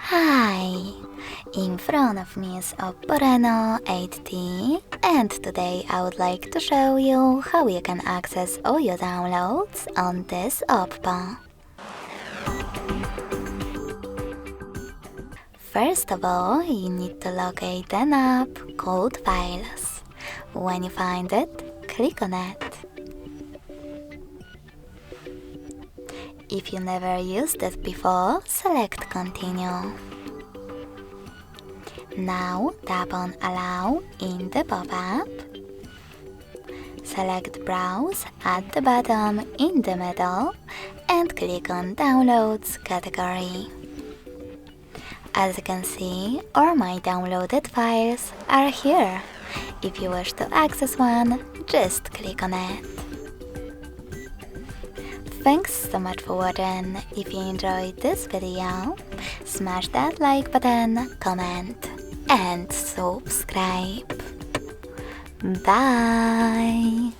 Hi! In front of me is OPPO Reno 8T, and today I would like to show you how you can access all your downloads on this OPPO. First of all, you need to locate an app called Files. When you find it, click on it. If you never used it before, select Continue. Now tap on Allow in the pop-up. Select Browse at the bottom in the middle and click on Downloads category. As you can see, all my downloaded files are here. If you wish to access one, just click on it. Thanks so much for watching. If you enjoyed this video, smash that like button, comment, and subscribe. Bye!